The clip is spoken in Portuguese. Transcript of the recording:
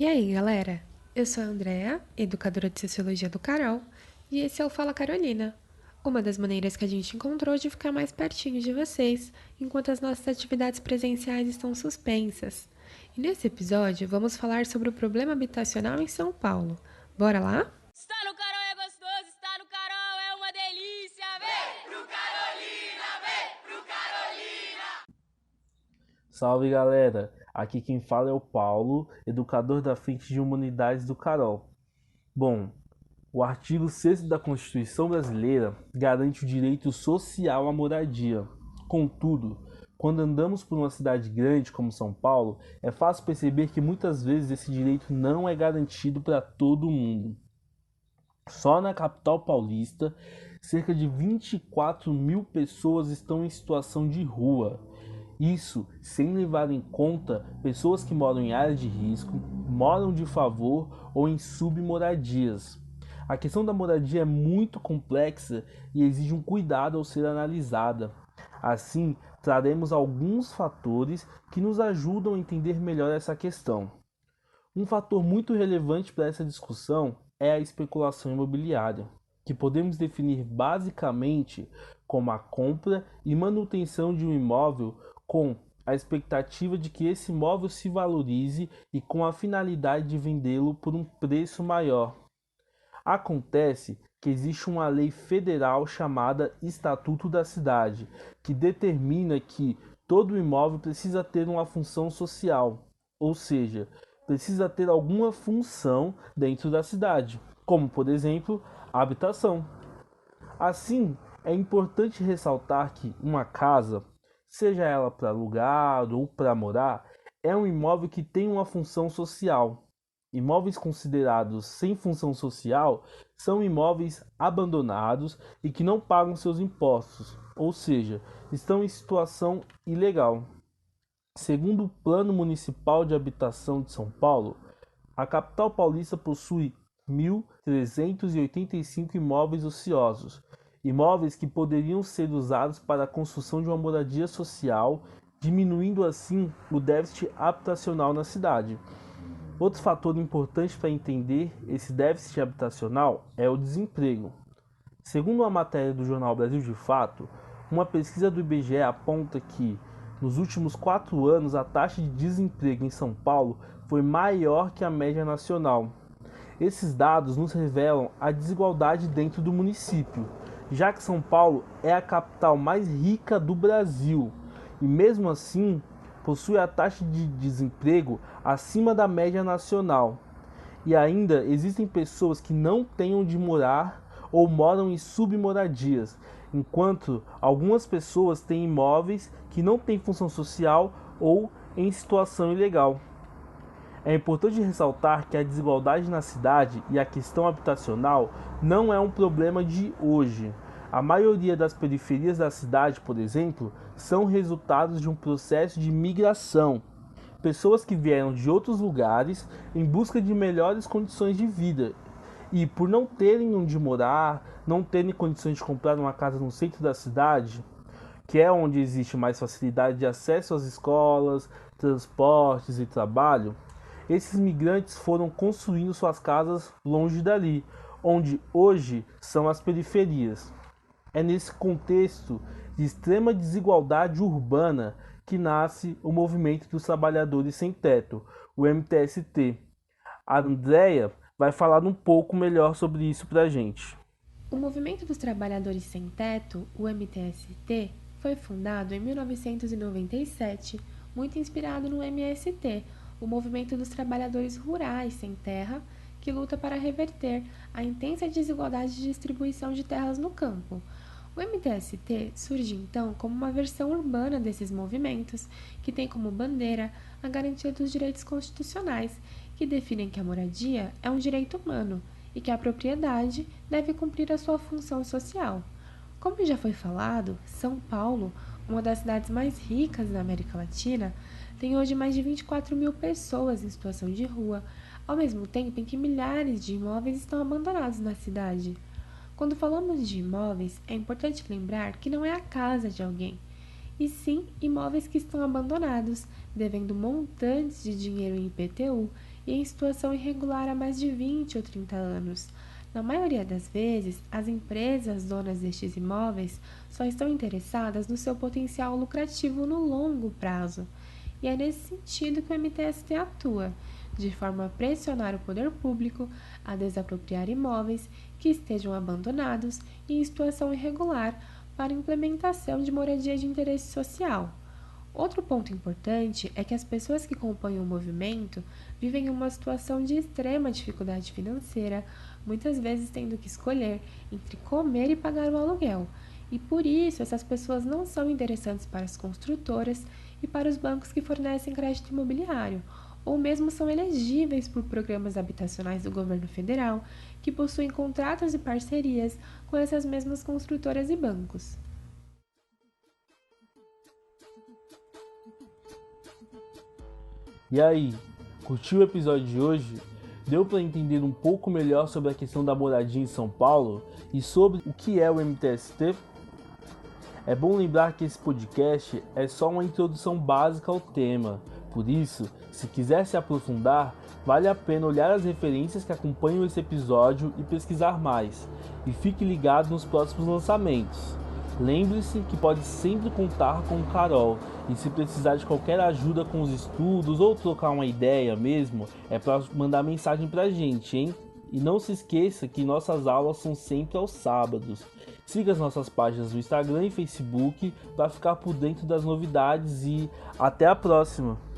E aí, galera? Eu sou a Andrea, educadora de Sociologia do Carol, e esse é o Fala Carolina, uma das maneiras que a gente encontrou de ficar mais pertinho de vocês, enquanto as nossas atividades presenciais estão suspensas. E nesse episódio, vamos falar sobre o problema habitacional em São Paulo. Bora lá? Está no Carol é gostoso, está no Carol é uma delícia. Vem pro Carolina, vem pro Carolina. Salve, galera! Aqui quem fala é o Paulo, educador da Frente de Humanidades do Carol. Bom, o artigo 6º da Constituição Brasileira garante o direito social à moradia. Contudo, quando andamos por uma cidade grande como São Paulo, é fácil perceber que muitas vezes esse direito não é garantido para todo mundo. Só na capital paulista, cerca de 24 mil pessoas estão em situação de rua. Isso sem levar em conta pessoas que moram em áreas de risco, moram de favor ou em submoradias. A questão da moradia é muito complexa e exige um cuidado ao ser analisada. Assim, traremos alguns fatores que nos ajudam a entender melhor essa questão. Um fator muito relevante para essa discussão é a especulação imobiliária, que podemos definir basicamente como a compra e manutenção de um imóvel com a expectativa de que esse imóvel se valorize e com a finalidade de vendê-lo por um preço maior. Acontece que existe uma lei federal chamada Estatuto da Cidade, que determina que todo imóvel precisa ter uma função social, ou seja, precisa ter alguma função dentro da cidade, como por exemplo, a habitação. Assim, é importante ressaltar que uma casa, seja ela para alugar ou para morar, é um imóvel que tem uma função social. Imóveis considerados sem função social são imóveis abandonados e que não pagam seus impostos, ou seja, estão em situação ilegal. Segundo o Plano Municipal de Habitação de São Paulo, a capital paulista possui 1.385 imóveis ociosos, imóveis que poderiam ser usados para a construção de uma moradia social, diminuindo assim o déficit habitacional na cidade. Outro fator importante para entender esse déficit habitacional é o desemprego. Segundo uma matéria do jornal Brasil de Fato, uma pesquisa do IBGE aponta que, nos últimos 4 anos, a taxa de desemprego em São Paulo foi maior que a média nacional. Esses dados nos revelam a desigualdade dentro do município, já que São Paulo é a capital mais rica do Brasil e, mesmo assim, possui a taxa de desemprego acima da média nacional. E ainda existem pessoas que não têm onde morar ou moram em submoradias, enquanto algumas pessoas têm imóveis que não têm função social ou em situação ilegal. É importante ressaltar que a desigualdade na cidade e a questão habitacional não é um problema de hoje. A maioria das periferias da cidade, por exemplo, são resultados de um processo de migração. Pessoas que vieram de outros lugares em busca de melhores condições de vida e, por não terem onde morar, não terem condições de comprar uma casa no centro da cidade, que é onde existe mais facilidade de acesso às escolas, transportes e trabalho, esses migrantes foram construindo suas casas longe dali, onde hoje são as periferias. É nesse contexto de extrema desigualdade urbana que nasce o Movimento dos Trabalhadores Sem Teto, o MTST. A Andrea vai falar um pouco melhor sobre isso pra gente. O Movimento dos Trabalhadores Sem Teto, o MTST, foi fundado em 1997, muito inspirado no MST, o Movimento dos Trabalhadores Rurais Sem Terra, que luta para reverter a intensa desigualdade de distribuição de terras no campo. O MTST surge então como uma versão urbana desses movimentos, que tem como bandeira a garantia dos direitos constitucionais, que definem que a moradia é um direito humano e que a propriedade deve cumprir a sua função social. Como já foi falado, São Paulo, uma das cidades mais ricas da América Latina, tem hoje mais de 24 mil pessoas em situação de rua, ao mesmo tempo em que milhares de imóveis estão abandonados na cidade. Quando falamos de imóveis, é importante lembrar que não é a casa de alguém, e sim imóveis que estão abandonados, devendo montantes de dinheiro em IPTU e em situação irregular há mais de 20 ou 30 anos. Na maioria das vezes, as empresas donas destes imóveis só estão interessadas no seu potencial lucrativo no longo prazo. E é nesse sentido que o MTST atua, de forma a pressionar o poder público a desapropriar imóveis que estejam abandonados e em situação irregular para implementação de moradia de interesse social. Outro ponto importante é que as pessoas que compõem o movimento vivem uma situação de extrema dificuldade financeira, muitas vezes tendo que escolher entre comer e pagar o aluguel. E por isso, essas pessoas não são interessantes para as construtoras e para os bancos que fornecem crédito imobiliário, ou mesmo são elegíveis por programas habitacionais do governo federal, que possuem contratos e parcerias com essas mesmas construtoras e bancos. E aí, curtiu o episódio de hoje? Deu para entender um pouco melhor sobre a questão da moradia em São Paulo e sobre o que é o MTST? É bom lembrar que esse podcast é só uma introdução básica ao tema, por isso, se quiser se aprofundar, vale a pena olhar as referências que acompanham esse episódio e pesquisar mais, e fique ligado nos próximos lançamentos. Lembre-se que pode sempre contar com o Carol, e se precisar de qualquer ajuda com os estudos ou trocar uma ideia mesmo, é para mandar mensagem pra gente, hein? E não se esqueça que nossas aulas são sempre aos sábados. Siga as nossas páginas no Instagram e Facebook para ficar por dentro das novidades e até a próxima!